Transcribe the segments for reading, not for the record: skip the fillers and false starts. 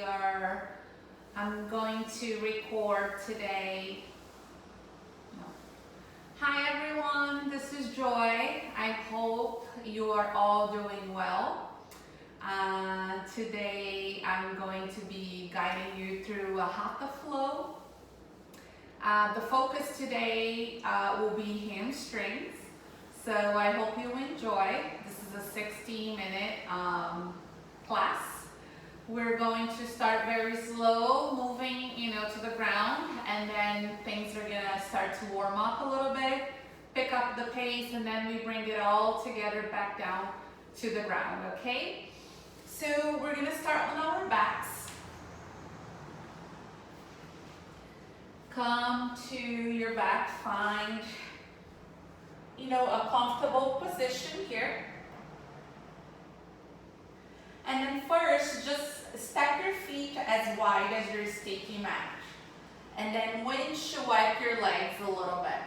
I'm going to record today. No. Hi everyone, this is Joy. I hope you are all doing well. Today I'm going to be guiding you through a Hatha flow. The focus today will be hamstrings. So I hope you enjoy. This is a 60-minute class. We're going to start very slow, moving, to the ground, and then things are gonna start to warm up a little bit, pick up the pace, and then we bring it all together back down to the ground, okay? So we're gonna start on our backs. Come to your back, find, a comfortable position here. And then first, just stack your feet as wide as your sticky mat. And then windshield wipe your legs a little bit.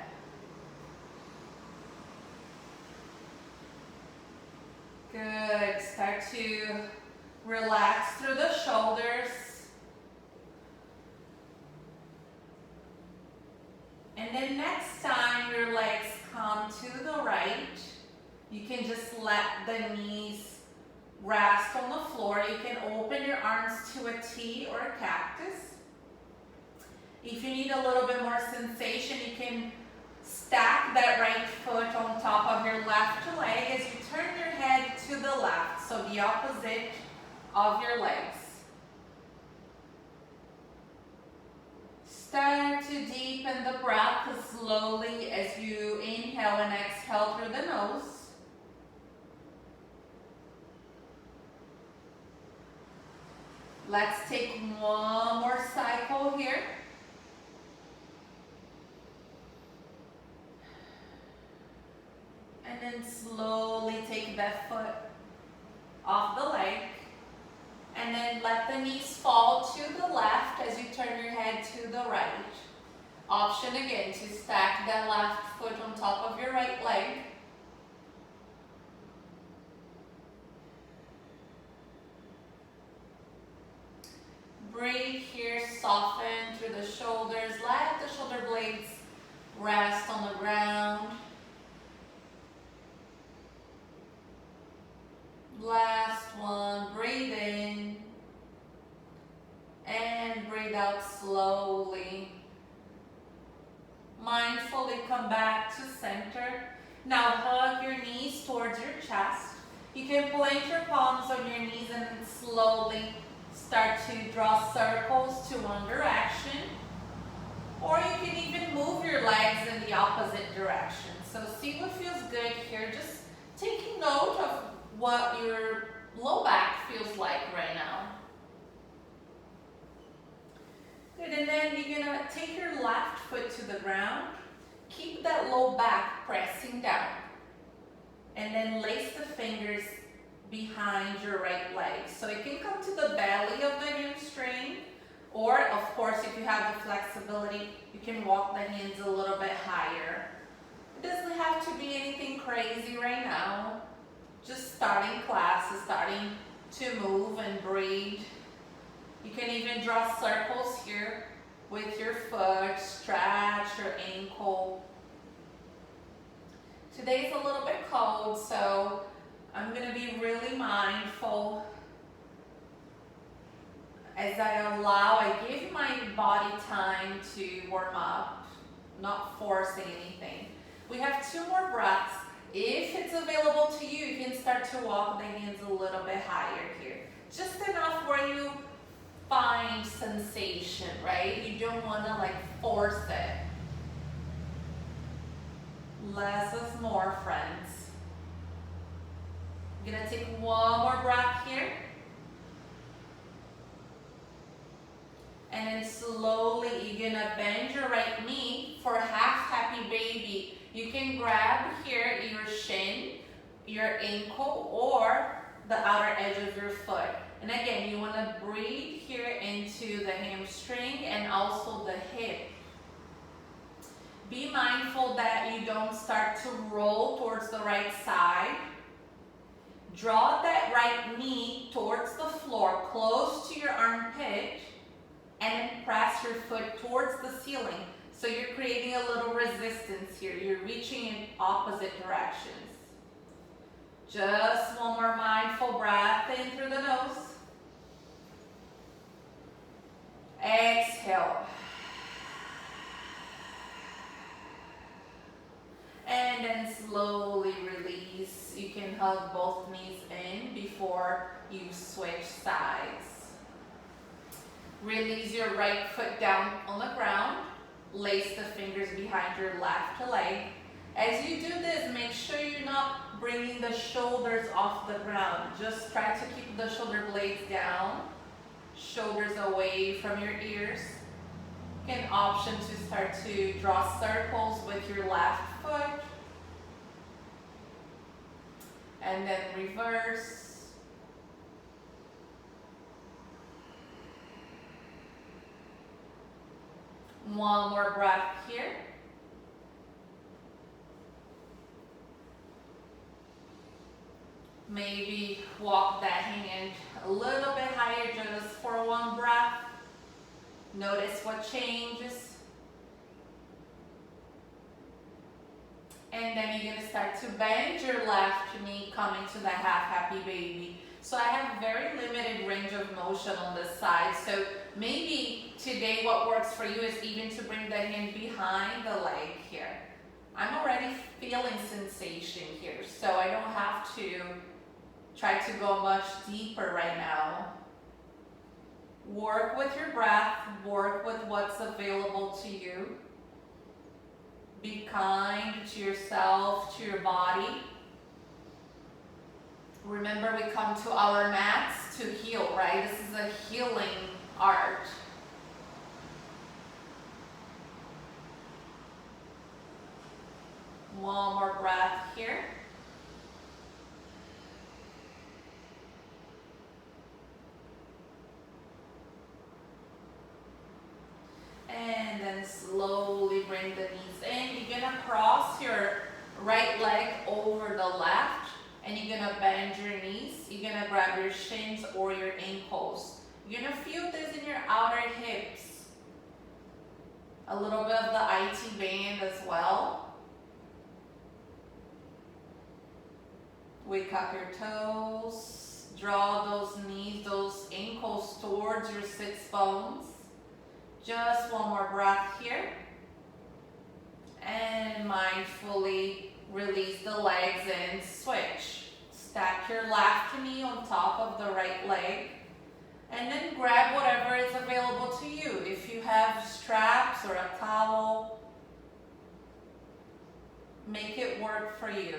Good. Start to relax through the shoulders. And then next time your legs come to the right, you can just let the knees rest on the floor. You can open your arms to a T or a cactus. If you need a little bit more sensation, you can stack that right foot on top of your left leg as you turn your head to the left, so the opposite of your legs. Start to deepen the breath slowly as you inhale and exhale through the nose. Let's take one more cycle here. And then slowly take that foot off the leg. And then let the knees fall to the left as you turn your head to the right. Option again to stack that left foot on top of your right leg. Breathe here, soften through the shoulders. Let the shoulder blades rest on the ground. Last one, breathe in and breathe out slowly. Mindfully come back to center. Now hug your knees towards your chest. You can plant your palms on your knees and then slowly start to draw circles to one direction. Or you can even move your legs in the opposite direction. So see what feels good here. Just taking note of what your low back feels like right now. Good, and then you're gonna take your left foot to the ground. Keep that low back pressing down. And then lace the fingers behind your right leg. So it can come to the belly of the hamstring, or of course, if you have the flexibility, you can walk the hands a little bit higher. It doesn't have to be anything crazy right now. Just starting classes, starting to move and breathe. You can even draw circles here with your foot, stretch your ankle. Today's a little bit cold, so I'm going to be really mindful as I give my body time to warm up, not force anything. We have 2 more breaths. If it's available to you, you can start to walk the hands a little bit higher here. Just enough where you find sensation, right? You don't want to force it. Less is more, friends. I'm gonna take one more breath here. And then slowly you're gonna bend your right knee for half happy baby. You can grab here your shin, your ankle, or the outer edge of your foot. And again, you wanna breathe here into the hamstring and also the hip. Be mindful that you don't start to roll towards the right side. Draw that right knee towards the floor, close to your armpit, and then press your foot towards the ceiling. So you're creating a little resistance here. You're reaching in opposite directions. Just one more mindful breath in through the nose. Exhale. And then slowly release. You can hug both knees in before you switch sides. Release your right foot down on the ground. Lace the fingers behind your left leg. As you do this, make sure you're not bringing the shoulders off the ground. Just try to keep the shoulder blades down. Shoulders away from your ears. You can option to start to draw circles with your left foot. And then reverse. One more breath here. Maybe walk that hand a little bit higher just for one breath. Notice what changes. And then you're going to start to bend your left knee, coming to the half happy baby. So I have very limited range of motion on this side. So maybe today what works for you is even to bring the hand behind the leg here. I'm already feeling sensation here, so I don't have to try to go much deeper right now. Work with your breath, work with what's available to you. Be kind to yourself, to your body. Remember, we come to our mats to heal, right? This is a healing art. One more breath here. And then slowly bring the knees in. You're gonna cross your right leg over the left, and you're gonna bend your knees. You're gonna grab your shins or your ankles. You're gonna feel this in your outer hips. A little bit of the IT band as well. Wake up your toes. Draw those knees, those ankles towards your sits bones. Just one more breath here. And mindfully release the legs and switch. Stack your left knee on top of the right leg. And then grab whatever is available to you. If you have straps or a towel, make it work for you.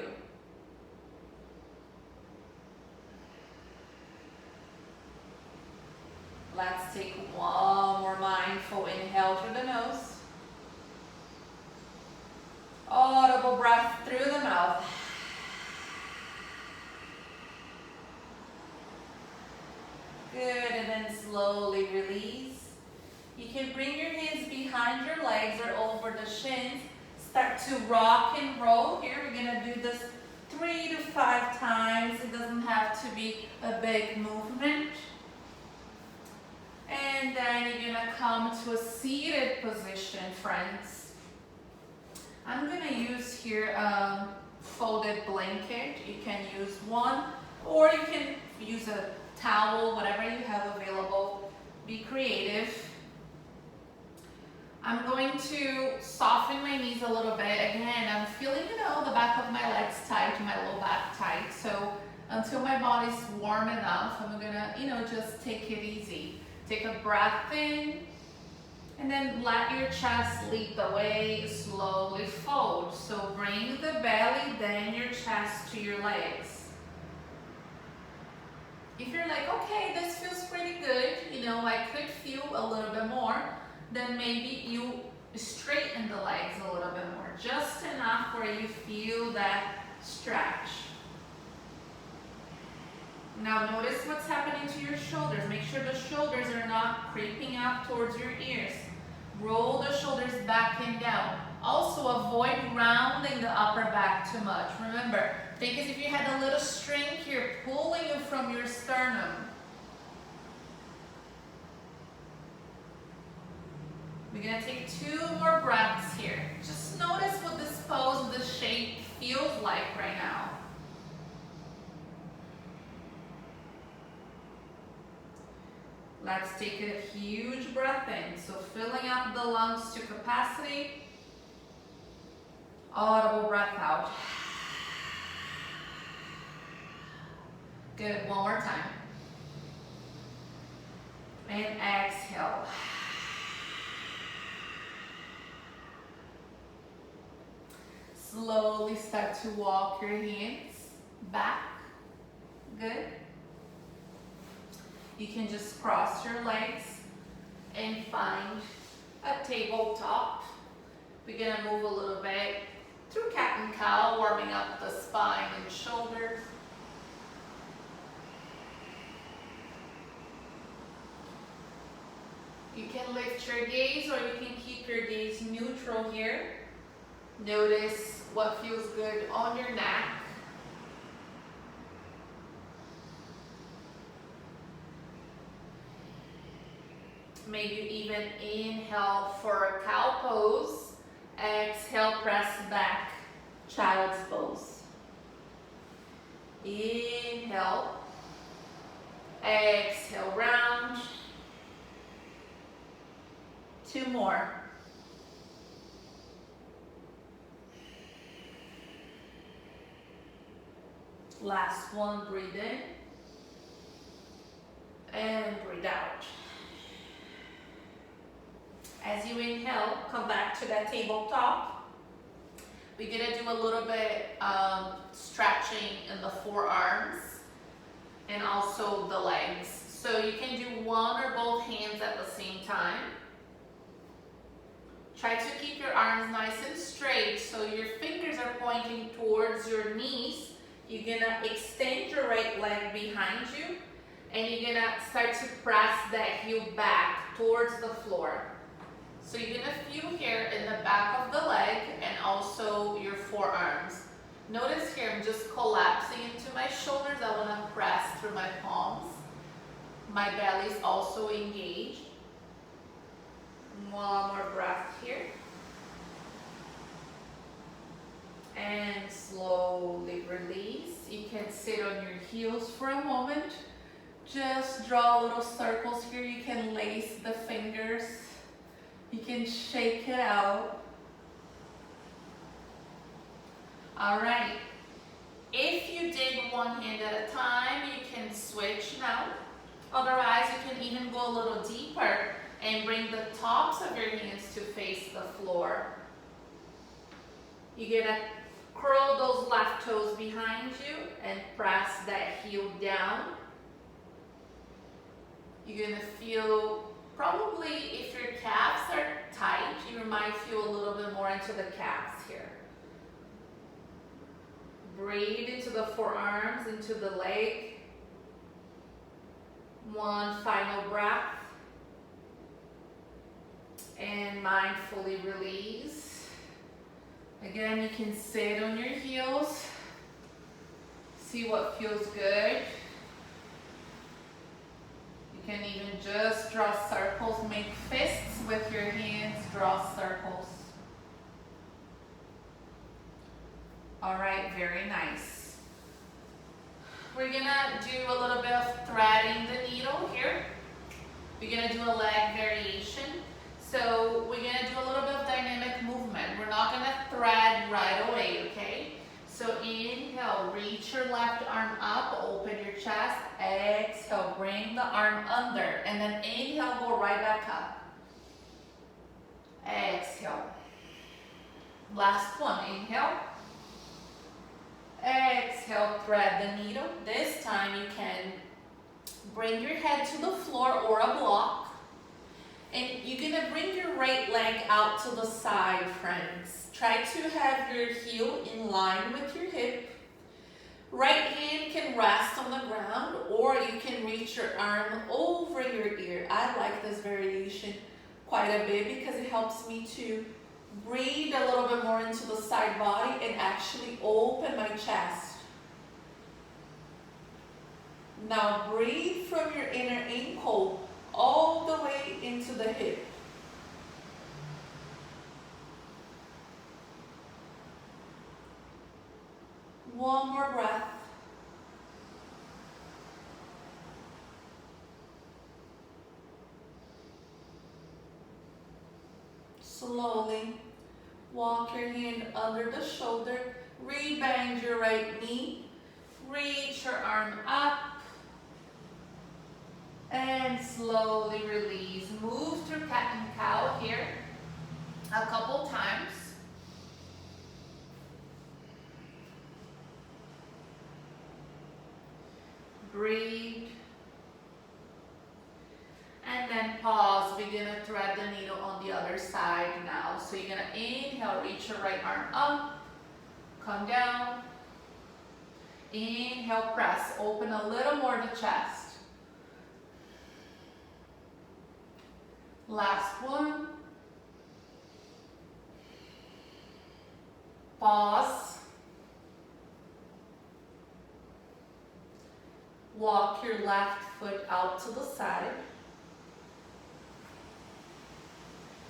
Let's take one more mindful inhale through the nose. Audible breath through the mouth. Good, and then slowly release. You can bring your hands behind your legs or over the shins. Start to rock and roll here. We're gonna do this 3 to 5 times. It doesn't have to be a big movement. And then you're gonna come to a seated position, friends. I'm gonna use here a folded blanket. You can use one, or you can use a towel, whatever you have available. Be creative. I'm going to soften my knees a little bit. Again, I'm feeling, the back of my legs tight, my low back tight. So until my body's warm enough, I'm gonna, just take it easy. Take a breath in, and then let your chest lead the way. Slowly fold. So bring the belly, then your chest to your legs. If you're like, okay, this feels pretty good, I could feel a little bit more, then maybe you straighten the legs a little bit more, just enough where you feel that stretch. Now notice what's happening to your shoulders. Make sure the shoulders are not creeping up towards your ears. Roll the shoulders back and down. Also, avoid rounding the upper back too much. Remember, think as if you had a little string here pulling you from your sternum. We're gonna take 2 more breaths here. Just notice what this pose, this shape feels like right now. Let's take a huge breath in. So filling up the lungs to capacity. Audible breath out. Good, one more time. And exhale. Slowly start to walk your hands back. Good. You can just cross your legs and find a tabletop. We're gonna move a little bit through cat and cow, warming up the spine and shoulders. You can lift your gaze or you can keep your gaze neutral here. Notice what feels good on your neck. Maybe even inhale for a cow pose. Exhale, press back, child's pose. Inhale. Exhale, round. 2 more. Last one, breathe in. And breathe out. As you inhale, come back to that tabletop. We're gonna do a little bit stretching in the forearms and also the legs. So you can do one or both hands at the same time. Try to keep your arms nice and straight so your fingers are pointing towards your knees. You're gonna extend your right leg behind you and you're gonna start to press that heel back towards the floor. So you're gonna feel here in the back of the leg and also your forearms. Notice here I'm just collapsing into my shoulders. I wanna press through my palms. My belly is also engaged. One more breath here. And slowly release. You can sit on your heels for a moment. Just draw little circles here. You can lace the fingers. You can shake it out. All right. If you did one hand at a time, you can switch now. Otherwise, you can even go a little deeper and bring the tops of your hands to face the floor. You're gonna curl those left toes behind you and press that heel down. You're gonna feel, probably if your calves are tight, you might feel a little bit more into the calves here. Breathe into the forearms, into the leg. One final breath. And mindfully release. Again, you can sit on your heels. See what feels good. You can even just draw circles, make fists with your hands, draw circles. All right, very nice. We're gonna do a little bit of threading the needle here. We're gonna do a leg variation. So we're gonna do a little bit of dynamic movement. We're not gonna thread right away, okay? So inhale, reach your left arm up, open your chest. Exhale, bring the arm under. And then inhale, go right back up. Exhale. Last one, inhale. Exhale, thread the needle. This time you can bring your head to the floor or a block. And you're gonna bring your right leg out to the side, friends. Try to have your heel in line with your hip. Right hand can rest on the ground, or you can reach your arm over your ear. I like this variation quite a bit because it helps me to Breathe a little bit more into the side body and actually open my chest. Now breathe from your inner ankle all the way into the hip. One more breath. Slowly walk your hand under the shoulder, rebend your right knee, reach your arm up, and slowly release. Move through cat and cow here a couple times. Breathe. And then pause. Begin to thread the needle on the other side now. So you're going to inhale, reach your right arm up, come down. Inhale, press. Open a little more the chest. Last one. Pause. Walk your left foot out to the side.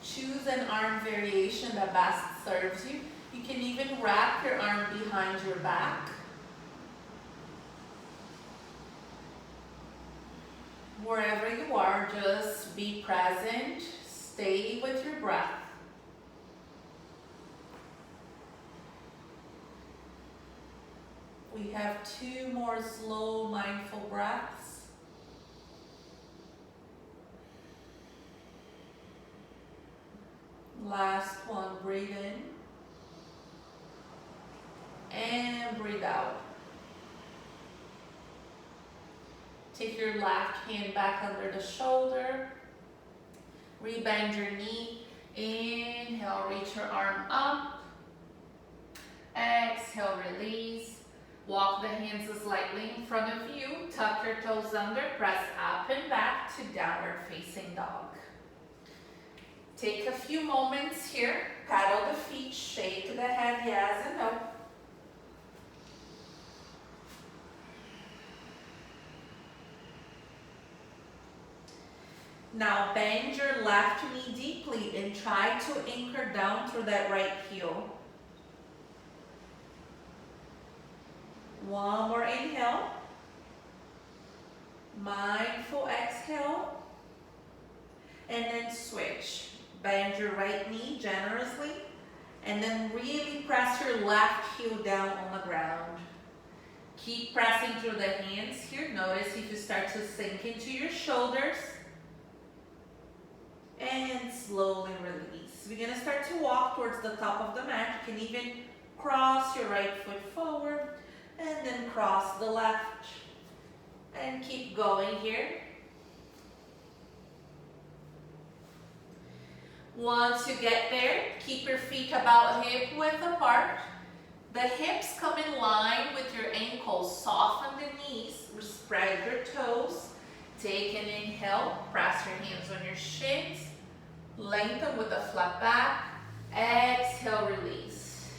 Choose an arm variation that best serves you. You can even wrap your arm behind your back. Wherever you are, just be present. Stay with your breath. We have 2 more slow, mindful breaths. Last one, breathe in and breathe out. Take your left hand back under the shoulder. Rebend your knee. Inhale, reach your arm up. Exhale, release. Walk the hands slightly in front of you. Tuck your toes under. Press up and back to downward facing dog. Take a few moments here. Paddle the feet. Shake the head yes and no. Now bend your left knee deeply and try to anchor down through that right heel. One more inhale. Mindful exhale. And then switch. Bend your right knee generously. And then really press your left heel down on the ground. Keep pressing through the hands here. Notice if you start to sink into your shoulders. And slowly release. We're going to start to walk towards the top of the mat. You can even cross your right foot forward and then cross the left. And keep going here. Once you get there, keep your feet about hip width apart. The hips come in line with your ankles. Soften the knees. Spread your toes. Take an inhale. Press your hands on your shins. Lengthen with a flat back. Exhale, release.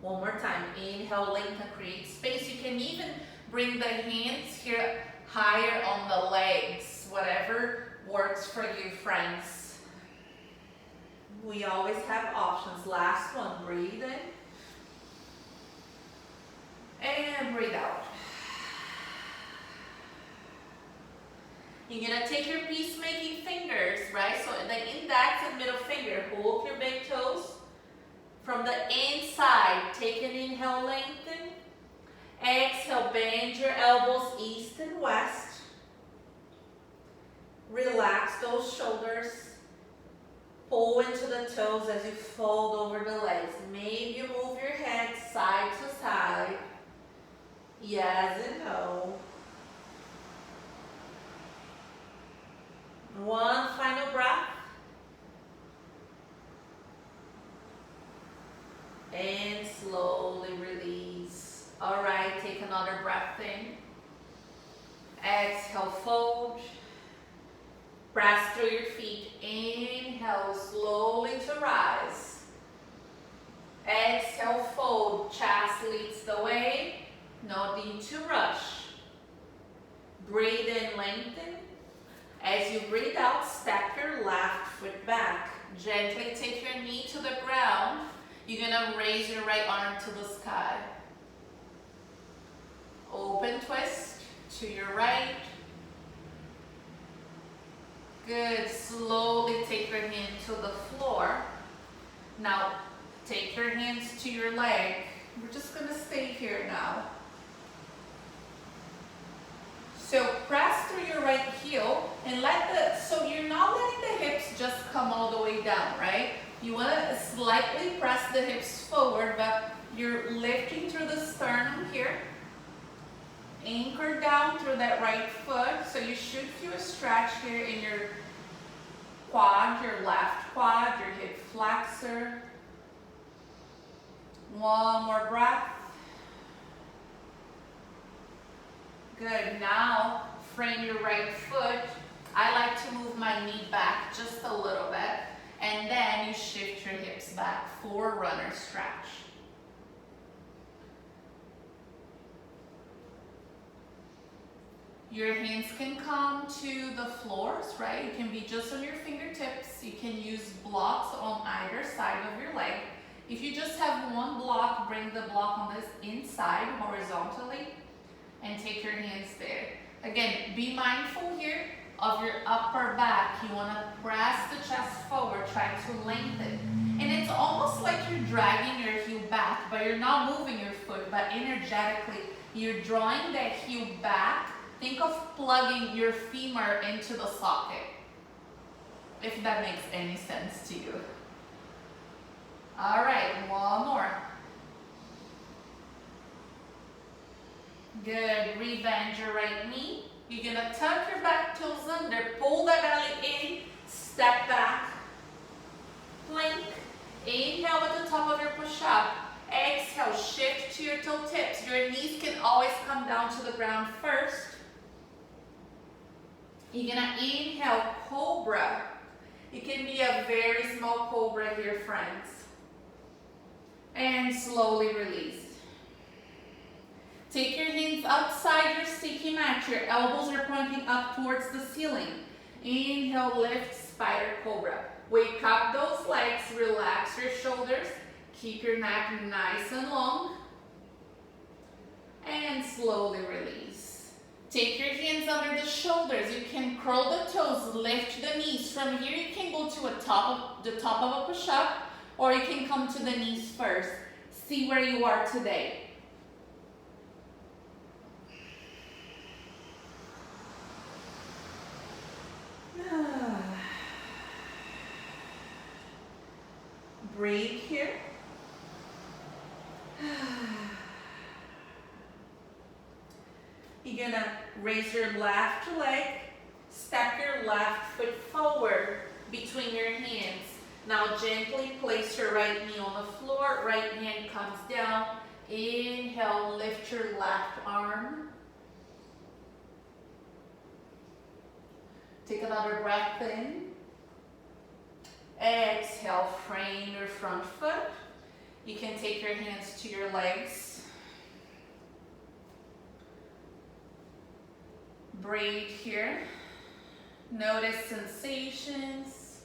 One more time. Inhale, lengthen, create space. You can even bring the hands here higher on the legs. Whatever works for you, friends. We always have options. Last one. Breathe in. And breathe out. You're going to take your peacemaking fingers, right? So the index and middle finger, hook your big toes. From the inside, take an inhale, lengthen. Exhale, bend your elbows east and west. Relax those shoulders. Pull into the toes as you fold over the legs. Maybe you move your head side to side. Yes and no. One final breath. And slowly release. All right, take another breath in. Exhale, fold. Press through your feet. Inhale, slowly. fold, chest leads the way. No need to rush. Breathe in, lengthen. As you breathe out, step your left foot back. Gently take your knee to the ground. You're gonna raise your right arm to the sky. Open twist to your right. Good, slowly take your hand to the floor. Now, take your hands to your leg. We're just gonna stay here now. So press through your right heel and so you're not letting the hips just come all the way down, right? You wanna slightly press the hips forward, but you're lifting through the sternum here. Anchor down through that right foot, so you should feel a stretch here in your quad, your left quad, your hip flexor. One more breath. Good, now frame your right foot. I like to move my knee back just a little bit, and then you shift your hips back for runner stretch. Your hands can come to the floors, right? You can be just on your fingertips. You can use blocks on either side of your leg. If you just have one block, bring the block on this inside horizontally and take your hands there. Again, be mindful here of your upper back. You want to press the chest forward, trying to lengthen. And it's almost like you're dragging your heel back, but you're not moving your foot, but energetically, you're drawing that heel back. Think of plugging your femur into the socket, if that makes any sense to you. All right, one more. Good, rebend your right knee. You're gonna tuck your back toes under, pull the belly in, step back, plank. Inhale at the top of your push-up. Exhale, shift to your toe tips. Your knees can always come down to the ground first. You're gonna inhale, cobra. It can be a very small cobra here, friends. And slowly release. Take your hands outside your sticky mat. Your elbows are pointing up towards the ceiling. Inhale, lift, spider cobra. Wake up those legs, relax your shoulders. Keep your neck nice and long. And slowly release. Take your hands under the shoulders. You can curl the toes, lift the knees. From here, you can go to the top of a push-up, or you can come to the knees first. See where you are today. Breathe here. You're gonna raise your left leg, step your left foot forward between your hands. Now gently place your right knee on the floor, right hand comes down. Inhale, lift your left arm. Take another breath in. Exhale, frame your front foot. You can take your hands to your legs. Breathe here. Notice sensations.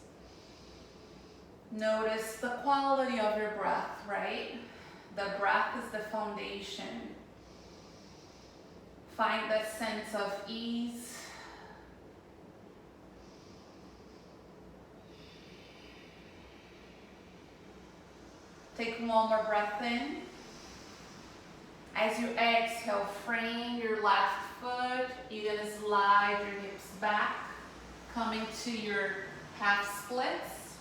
Notice the quality of your breath, right? The breath is the foundation. Find that sense of ease. Take one more breath in. As you exhale, frame your left foot. You're gonna slide your hips back, coming to your half splits.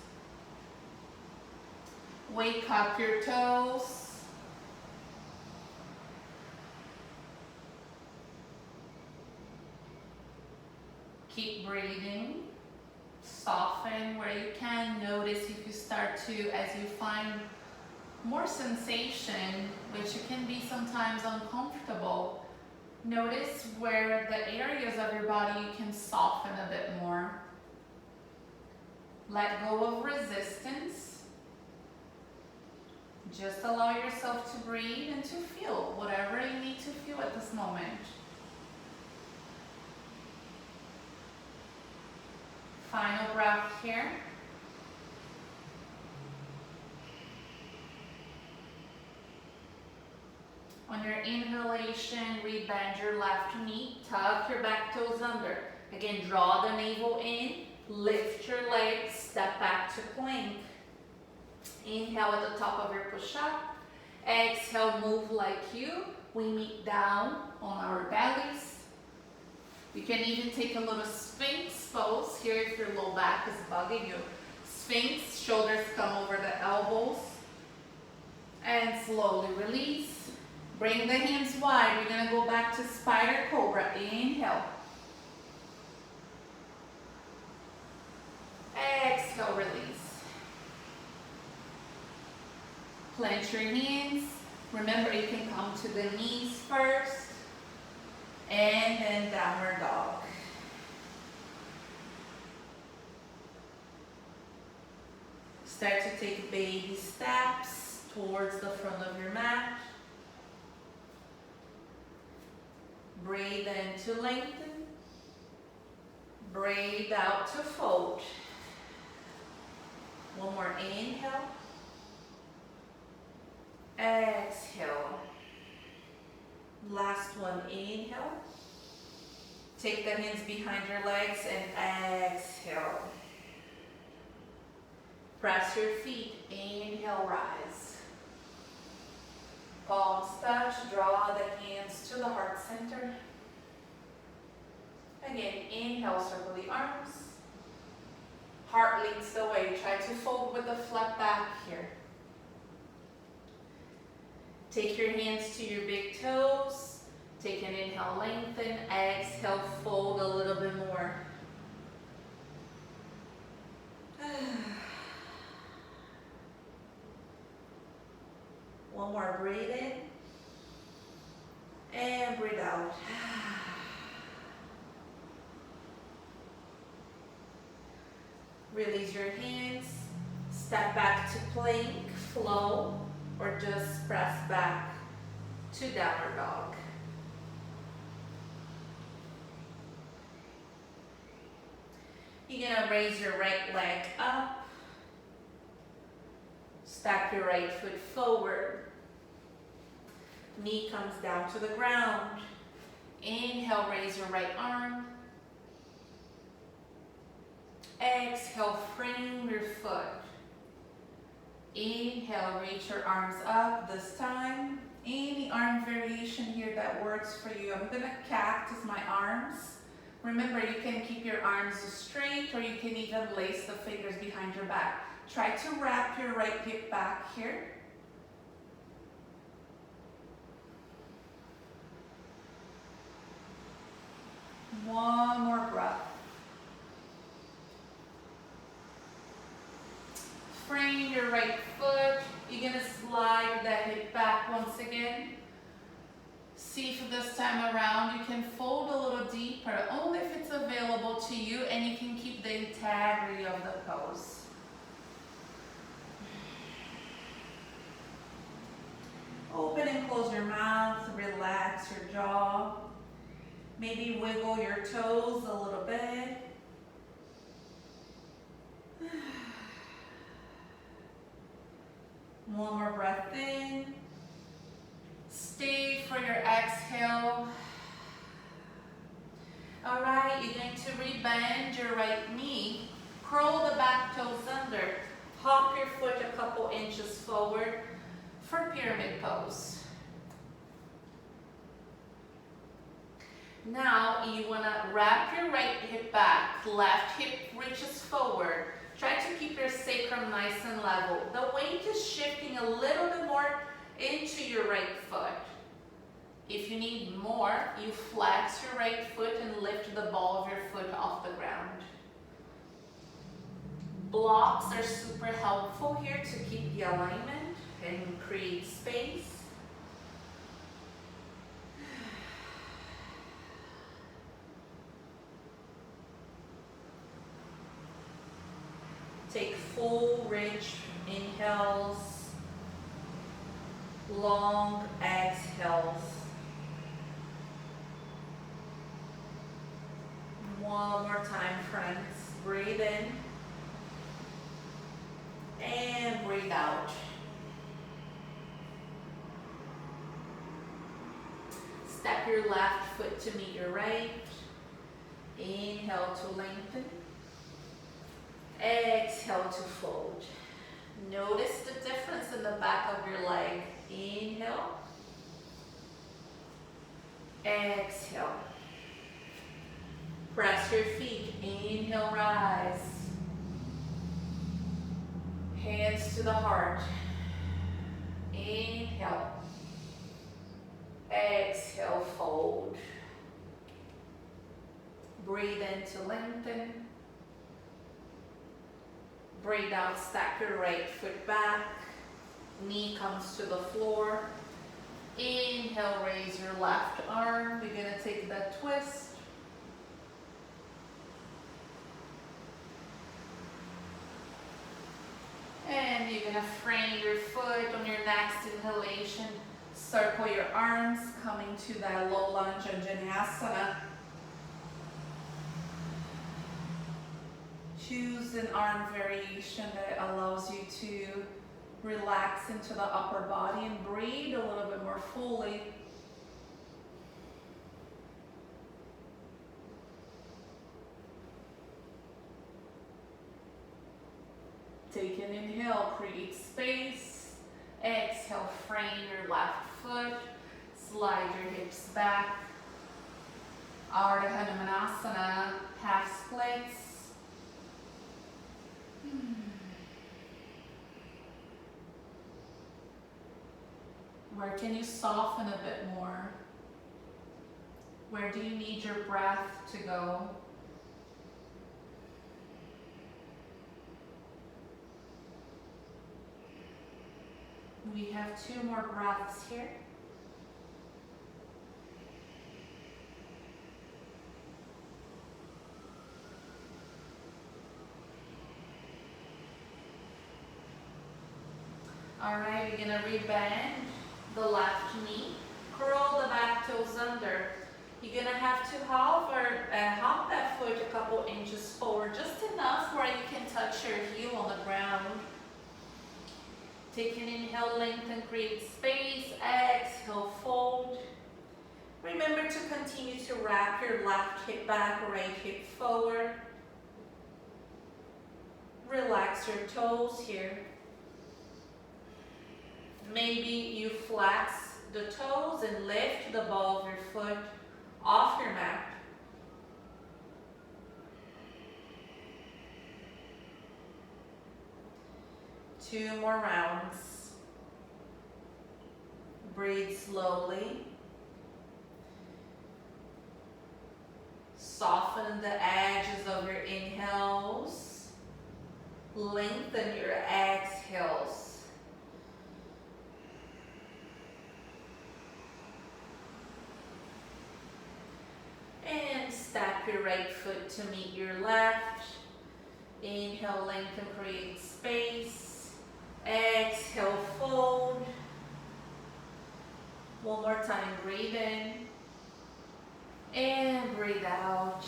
Wake up your toes. Keep breathing. Soften where you can. Notice if you start to, as you find more sensation, which can be sometimes uncomfortable, notice where the areas of your body you can soften a bit more. Let go of resistance. Just allow yourself to breathe and to feel whatever you need to feel at this moment. Final breath here. On your inhalation, rebend your left knee, tuck your back toes under. Again, draw the navel in, lift your legs, step back to plank. Inhale at the top of your push-up. Exhale, move like you. We meet down on our bellies. You can even take a little Sphinx pose here if your low back is bugging you. Sphinx, shoulders come over the elbows. And slowly release. Bring the hands wide. We're going to go back to Spider Cobra. Inhale. Exhale, release. Plant your hands. Remember, you can come to the knees first. And then downward dog. Start to take baby steps towards the front of your mat. Breathe in to lengthen. Breathe out to fold. One more inhale. Exhale. Last one, inhale. Take the hands behind your legs and exhale. Press your feet, inhale, rise. Palms touch, draw the hands to the heart center. Again, inhale, circle the arms. Heart leads the way. Try to fold with the flat back here. Take your hands to your big toes. Take an inhale, lengthen. Exhale, fold a little bit more. One more, breathe in. And breathe out. Release your hands. Step back to plank, flow, or just press back to downward dog. You're gonna raise your right leg up. Stack your right foot forward. Knee comes down to the ground. Inhale, raise your right arm. Exhale, frame your foot. Inhale, reach your arms up this time. Any arm variation here that works for you. I'm gonna cactus my arms. Remember, you can keep your arms straight or you can even lace the fingers behind your back. Try to wrap your right hip back here. One more breath. Frame your right foot. You're gonna slide that hip back once again. See if this time around you can fold a little deeper, only if it's available to you, and you can keep the integrity of the pose. Open and close your mouth, relax your jaw. Maybe wiggle your toes a little bit. One more breath in. Stay for your exhale. All right, you're going to rebend your right knee. Curl the back toes under. Hop your foot a couple inches forward for pyramid pose. Now you want to wrap your right hip back. Left hip reaches forward. Try to keep your sacrum nice and level. The weight is shifting a little bit more into your right foot. If you need more, you flex your right foot and lift the ball of your foot off the ground. Blocks are super helpful here to keep the alignment and create space. Take full, rich inhales. Long exhales. One more time, friends. Breathe in and breathe out. Step your left foot to meet your right. Inhale to lengthen. Exhale to fold. Notice the difference in the back of your leg. Inhale. Exhale. Press your feet. Inhale, rise. Hands to the heart. Inhale. Exhale, fold. Breathe in to lengthen. Breathe out, stack your right foot back. Knee comes to the floor. Inhale, raise your left arm. We're gonna take that twist. And you're gonna frame your foot on your next inhalation. Circle your arms, coming to that low lunge Anjaneyasana. Choose an arm variation that allows you to relax into the upper body and breathe a little bit more fully. Take an inhale, create space. Exhale, frame your left foot. Slide your hips back. Ardha Hanumanasana, half splits. Where can you soften a bit more? Where do you need your breath to go? We have 2 more breaths here. All right, we're gonna rebend the left knee, curl the back toes under. You're gonna have to hop that foot a couple inches forward, just enough where you can touch your heel on the ground. Take an inhale, lengthen, create space. Exhale, fold. Remember to continue to wrap your left hip back, right hip forward. Relax your toes here. Maybe you flex the toes and lift the ball of your foot off your mat. Two more rounds. Breathe slowly. Soften the edges of your inhales. Lengthen your exhales. And step your right foot to meet your left. Inhale, lengthen, create space. Exhale, fold. One more time, breathe in. And breathe out.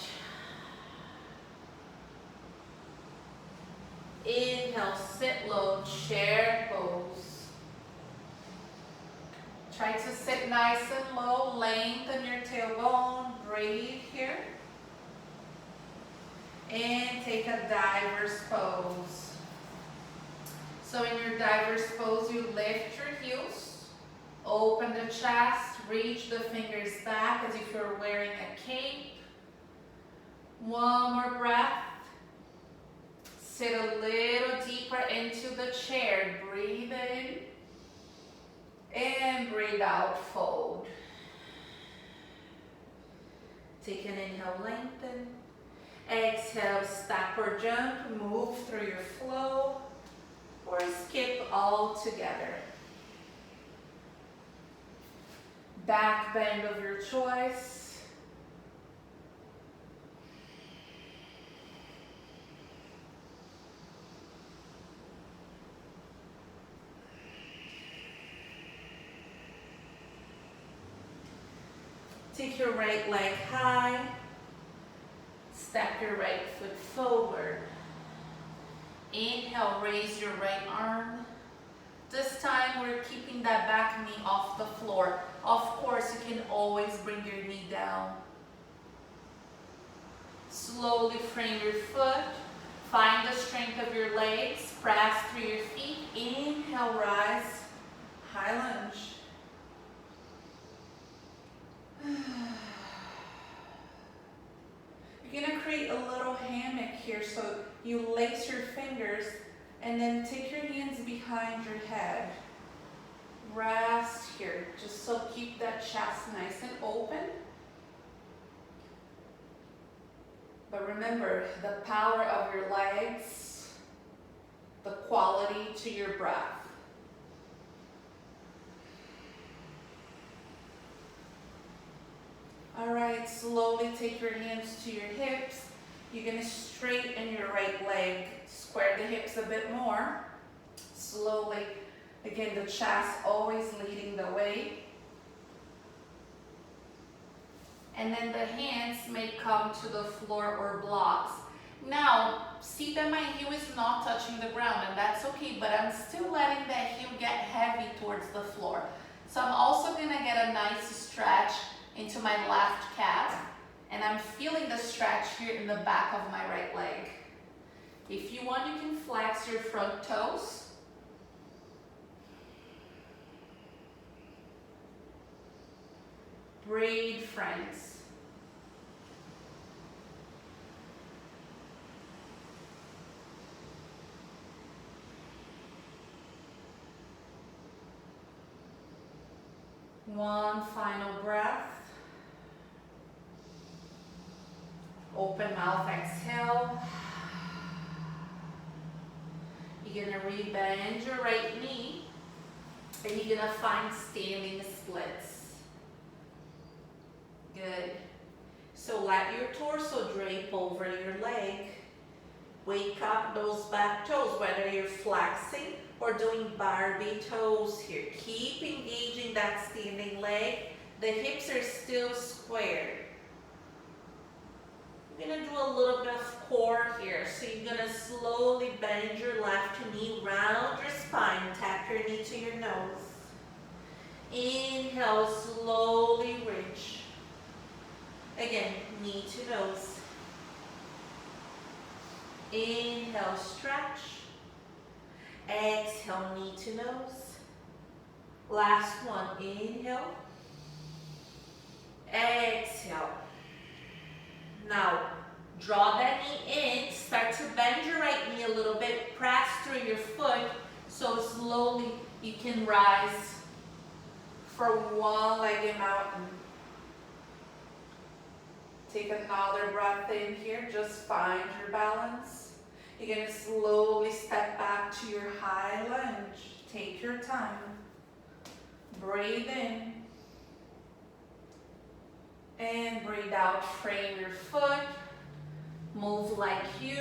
Inhale, sit low, chair pose. Try to sit nice and low, lengthen your tailbone, breathe here. And take a diver's pose. So in your diver's pose, you lift your heels, open the chest, reach the fingers back as if you're wearing a cape. One more breath. Sit a little deeper into the chair. Breathe in. And breathe out, fold. Take an inhale, lengthen. Exhale, step or jump, move through your flow, or skip all together. Back bend of your choice. Take your right leg high. Step your right foot forward. Inhale, raise your right arm. This time we're keeping that back knee off the floor. Of course, you can always bring your knee down. Slowly frame your foot. Find the strength of your legs. Press through your feet. Inhale, rise. High lunge. You're going to create a little hammock here, so you lace your fingers and then take your hands behind your head. Rest here, just so keep that chest nice and open. But remember, the power of your legs, the quality to your breath. All right, slowly take your hands to your hips. You're going to straighten your right leg. Square the hips a bit more. Slowly. Again, the chest always leading the way. And then the hands may come to the floor or blocks. Now, see that my heel is not touching the ground, and that's okay, but I'm still letting that heel get heavy towards the floor. So I'm also going to get a nice stretch into my left calf, and I'm feeling the stretch here in the back of my right leg. If you want, you can flex your front toes. Breathe, friends. One final breath. Open mouth, exhale. You're gonna rebend your right knee, and you're gonna find standing splits. Good. So let your torso drape over your leg. Wake up those back toes, whether you're flexing or doing Barbie toes here. Keep engaging that standing leg. The hips are still squared. You're gonna do a little bit of core here. So you're gonna slowly bend your left knee, round your spine, tap your knee to your nose. Inhale, slowly reach. Again, knee to nose. Inhale, stretch. Exhale, knee to nose. Last one, inhale. Exhale. Now, draw that knee in. Start to bend your right knee a little bit. Press through your foot so slowly you can rise for one-legged mountain. Take another breath in here. Just find your balance. You're going to slowly step back to your high lunge. Take your time. Breathe in. And breathe out. Frame your foot. Move like you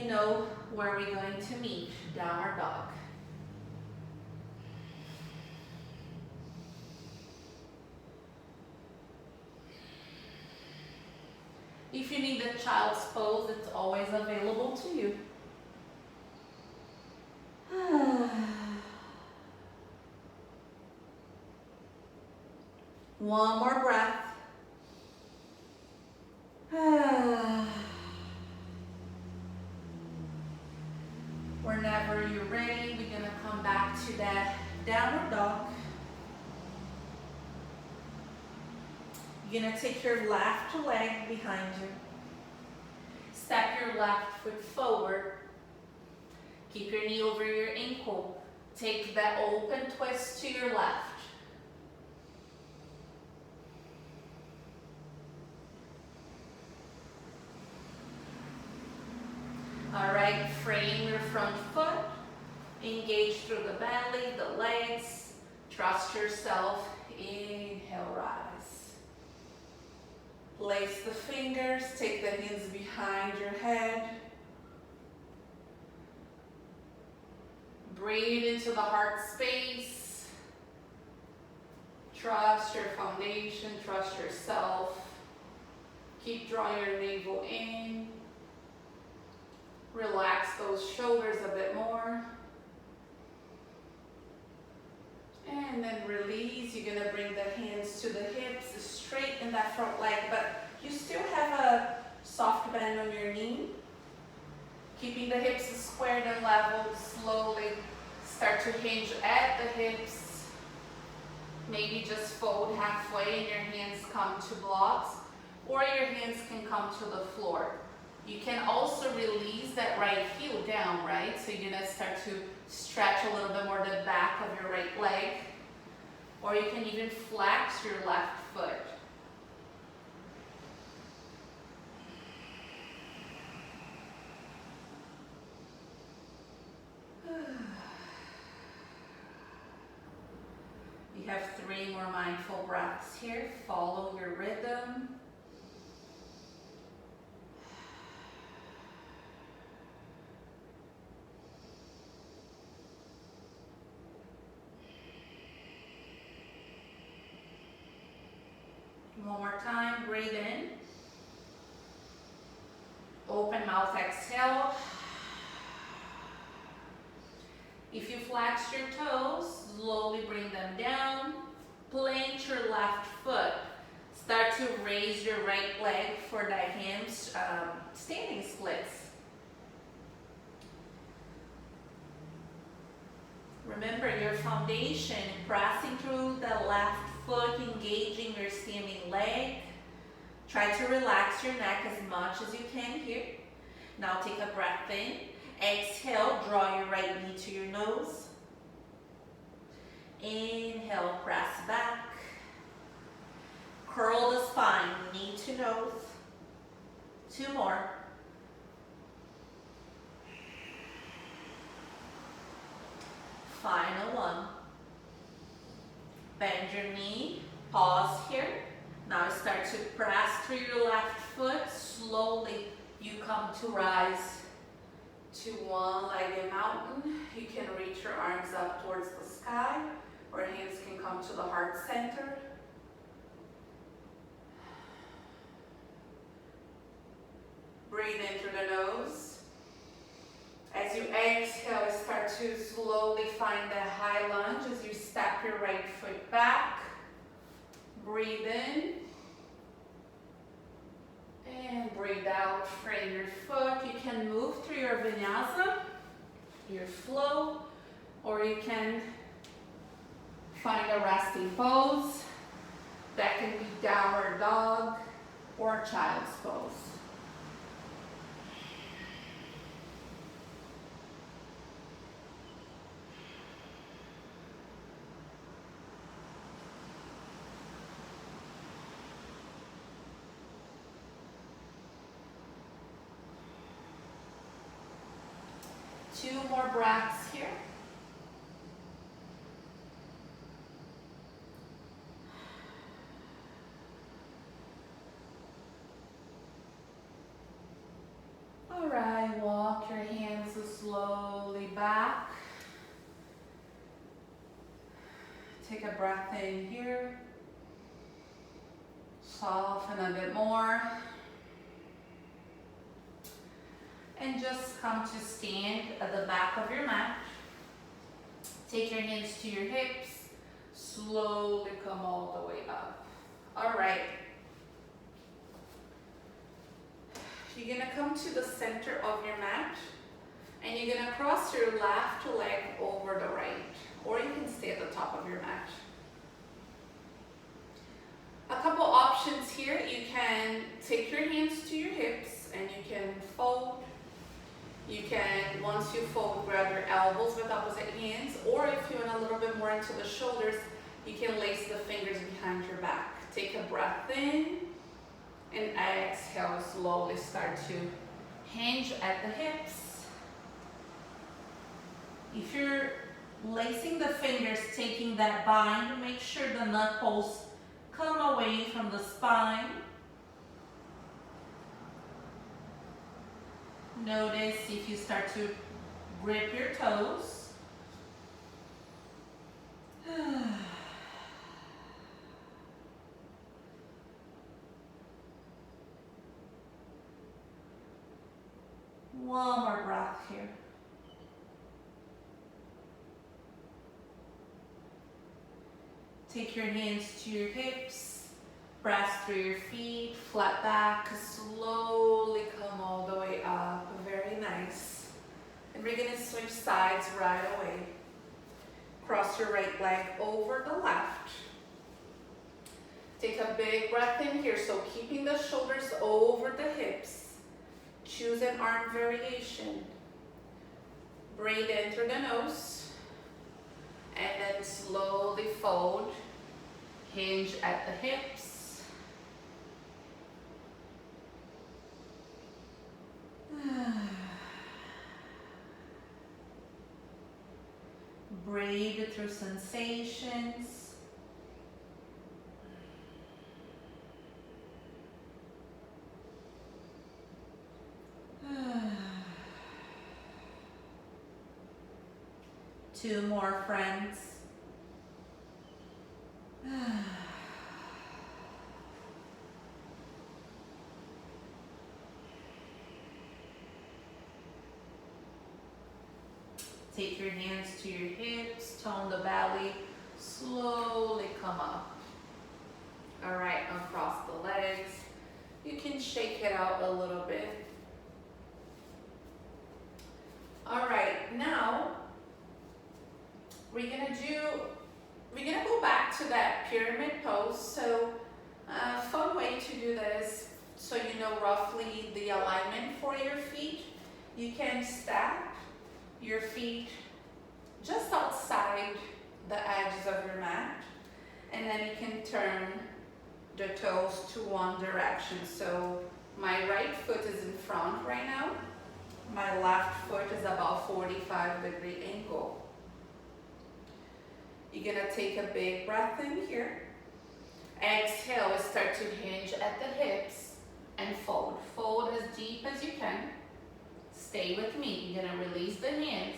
know where we're going to meet. Downward dog. If you need a child's pose, it's always available to you. One more breath. Whenever you're ready, we're going to come back to that downward dog. You're going to take your left leg behind you. Step your left foot forward. Keep your knee over your ankle. Take that open twist to your left. All right, frame your front foot. Engage through the belly, the legs. Trust yourself. Inhale, rise. Place the fingers, take the hands behind your head. Breathe into the heart space. Trust your foundation, trust yourself. Keep drawing your navel in. Relax those shoulders a bit more. And then release. You're going to bring the hands to the hips, straighten that front leg, but you still have a soft bend on your knee. Keeping the hips squared and level. Slowly start to hinge at the hips. Maybe just fold halfway and your hands come to blocks, or your hands can come to the floor. You can also release that right heel down, right? So you're gonna start to stretch a little bit more the back of your right leg, or you can even flex your left foot. You have 3 more mindful breaths here. Follow your rhythm. One more time, breathe in. Open mouth, exhale. If you flex your toes, slowly bring them down. Plant your left foot. Start to raise your right leg for the standing splits. Remember your foundation, pressing through the left foot, engaging your standing leg. Try to relax your neck as much as you can here. Now take a breath in. Exhale, draw your right knee to your nose. Inhale, press back. Curl the spine, knee to nose. 2 more. Final one. Bend your knee, pause here. Now start to press through your left foot. Slowly you come to rise to one-legged mountain. You can reach your arms up towards the sky, or hands can come to the heart center. Breathe in through the nose. As you exhale, start to slowly find that high lunge as you step your right foot back. Breathe in. And breathe out, frame your foot. You can move through your vinyasa, your flow, or you can find a resting pose. That can be downward dog or child's pose. Two more breaths here. All right, walk your hands slowly back. Take a breath in here. Soften a bit more. And just come to stand at the back of your mat. Take your hands to your hips. Slowly come all the way up. All right. You're gonna come to the center of your mat, and you're gonna cross your left leg over the right, or you can stay at the top of your mat. A couple options here. You can take your hands to your hips and you can fold. You can, once you fold, grab your elbows with opposite hands, or if you want a little bit more into the shoulders, you can lace the fingers behind your back. Take a breath in, and exhale, slowly start to hinge at the hips. If you're lacing the fingers, taking that bind, make sure the knuckles come away from the spine. Notice if you start to grip your toes. One more breath here. Take your hands to your hips, press through your feet, flat back, slowly come all the way up. Very nice. And we're gonna switch sides right away. Cross your right leg over the left. Take a big breath in here, so keeping the shoulders over the hips. Choose an arm variation. Breathe in through the nose, and then slowly fold. Hinge at the hips. Breathe through sensations. Two more, friends. Take your hands to your hips, tone the belly, slowly come up. All right, across the legs. You can shake it out a little bit. All right, now we're gonna go back to that pyramid pose. So a fun way to do this, so you know roughly the alignment for your feet. You can stack your feet just outside the edges of your mat, and then you can turn the toes to one direction. So my right foot is in front right now. My left foot is about 45-degree angle. You're gonna take a big breath in here. Exhale, start to hinge at the hips and fold. Fold as deep as you can. Stay with me. You're gonna release the hands.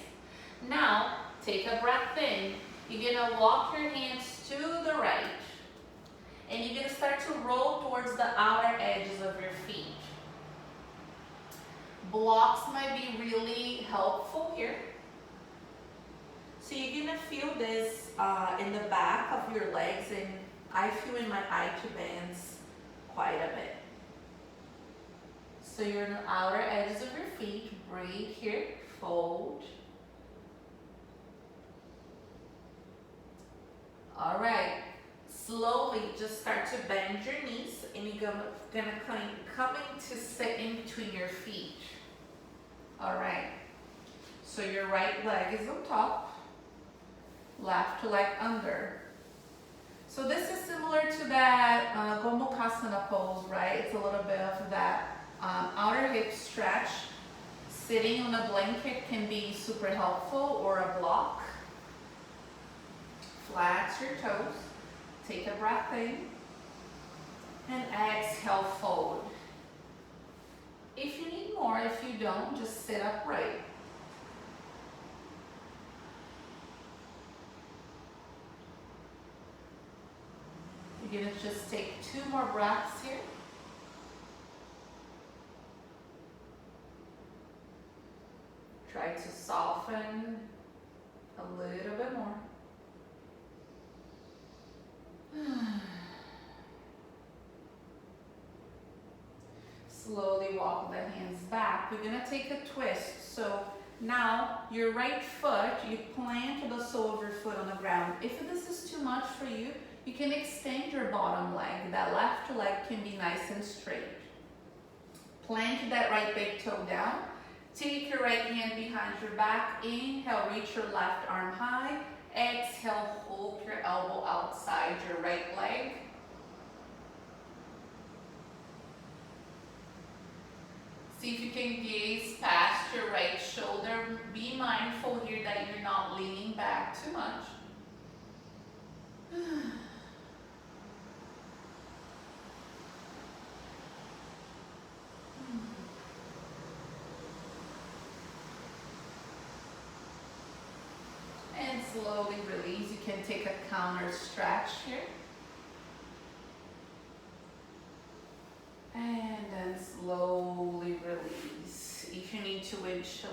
Now, take a breath in. You're gonna walk your hands to the right. And you're gonna start to roll towards the outer edges of your feet. Blocks might be really helpful here. So you're gonna feel this in the back of your legs, and I feel in my IT bands quite a bit. So you're in the outer edges of your feet. Breathe here, fold. All right, slowly just start to bend your knees, and you're gonna come to sit in between your feet. All right, so your right leg is on top, left leg under. So this is similar to that Gomukhasana pose, right? It's a little bit of that outer hip stretch. Sitting on a blanket can be super helpful, or a block. Flat your toes. Take a breath in. And exhale, fold. If you need more, if you don't, just sit upright. You're gonna just take 2 more breaths here. Try to soften a little bit more. Slowly walk the hands back. We're gonna take a twist. So now your right foot, you plant the sole of your foot on the ground. If this is too much for you, you can extend your bottom leg. That left leg can be nice and straight. Plant that right big toe down. Take your right hand behind your back. Inhale, reach your left arm high. Exhale, hook your elbow outside your right leg. See if you can gaze past your right shoulder. Be mindful here that you're not leaning back too much. And slowly release. You can take a counter stretch here. And then slowly release. If If you need to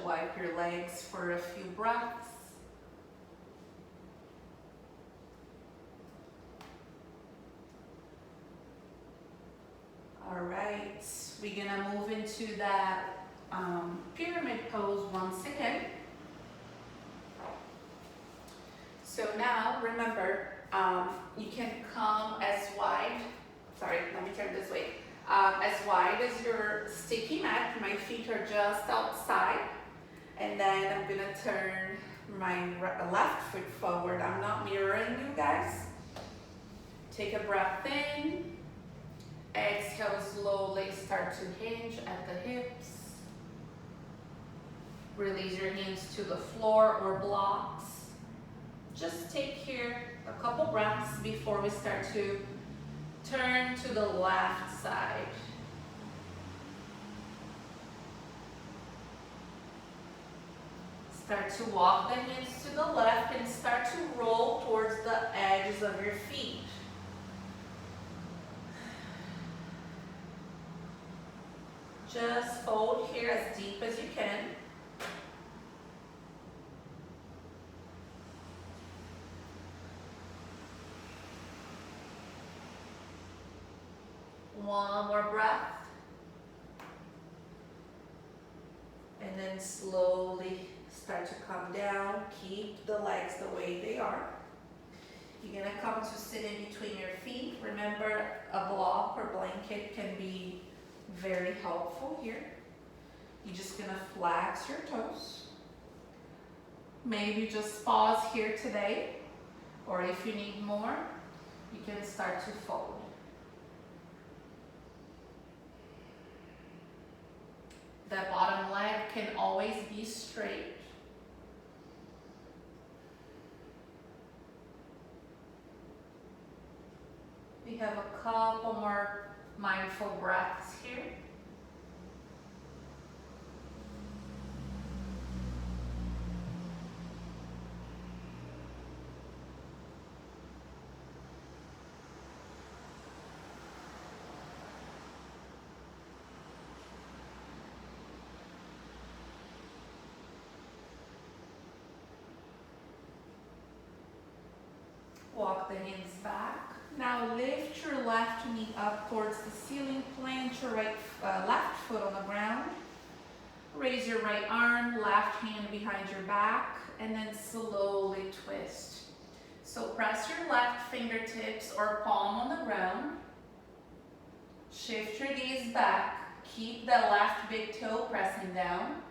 wipe your legs for a few breaths. All right, we're gonna move into that pyramid pose once again. So now, remember, you can come as wide, sorry, let me turn this way, as wide as your sticky mat. My feet are just outside. And then I'm gonna turn my left foot forward. I'm not mirroring you guys. Take a breath in. Exhale, slowly start to hinge at the hips. Release your hands to the floor or blocks. Just take here a couple breaths before we start to turn to the left side. Start to walk the hands to the left and start to roll towards the edges of your feet. Just fold here as deep as you can. One more breath. And then slowly start to come down. Keep the legs the way they are. You're gonna come to sit in between your feet. Remember, a block or blanket can be very helpful here. You're just gonna flex your toes. Maybe just pause here today, or if you need more, you can start to fold. The bottom leg can always be straight. We have a couple more mindful breaths here. Walk the hands back. Now lift your left knee up towards the ceiling. Plant your left foot on the ground. Raise your right arm, left hand behind your back, and then slowly twist. So press your left fingertips or palm on the ground. Shift your gaze back. Keep the left big toe pressing down.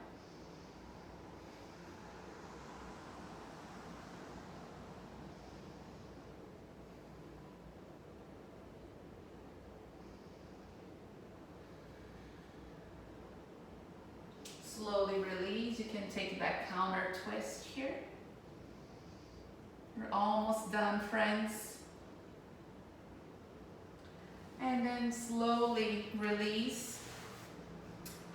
Slowly release. You can take that counter twist here. We're almost done, friends. And then slowly release.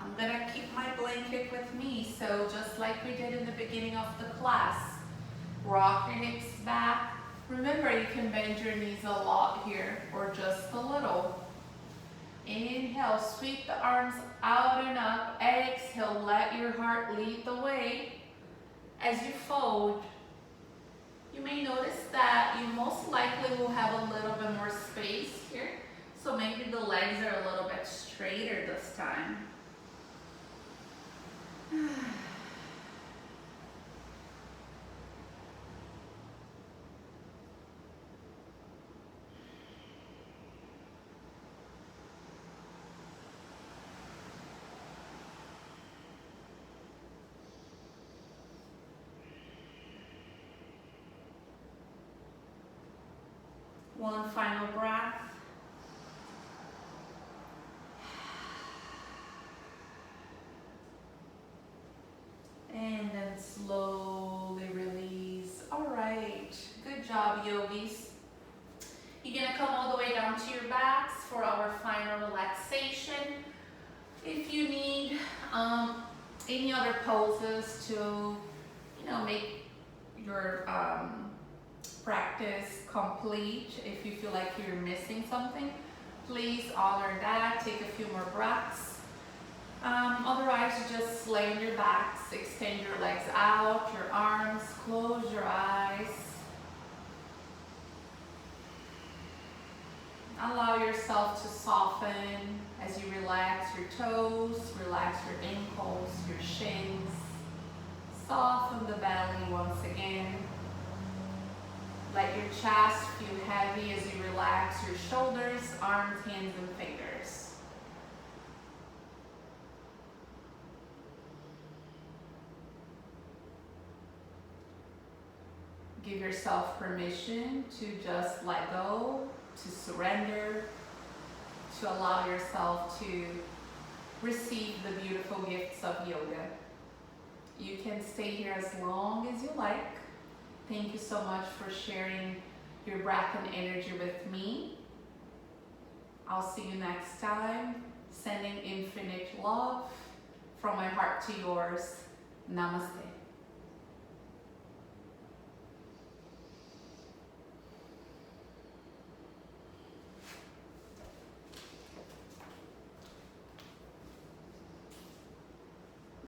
I'm gonna keep my blanket with me, so just like we did in the beginning of the class, rock your hips back. Remember, you can bend your knees a lot here, or just a little. Inhale, sweep the arms out and up. Exhale, let your heart lead the way. As you fold, you may notice that you most likely will have a little bit more space here. So maybe the legs are a little bit straighter this time. One final breath. And then slowly release. All right, good job, yogis. You're gonna come all the way down to your backs for our final relaxation. If you need any other poses to, make your practice complete, if you feel like you're missing something, please honor that. Take a few more breaths. Otherwise, you just lay on your backs, extend your legs out, your arms, close your eyes. Allow yourself to soften as you relax your toes, relax your ankles, your shins. Soften the belly once again. Let your chest feel heavy as you relax your shoulders, arms, hands, and fingers. Give yourself permission to just let go, to surrender, to allow yourself to receive the beautiful gifts of yoga. You can stay here as long as you like. Thank you so much for sharing your breath and energy with me. I'll see you next time. Sending infinite love from my heart to yours. Namaste.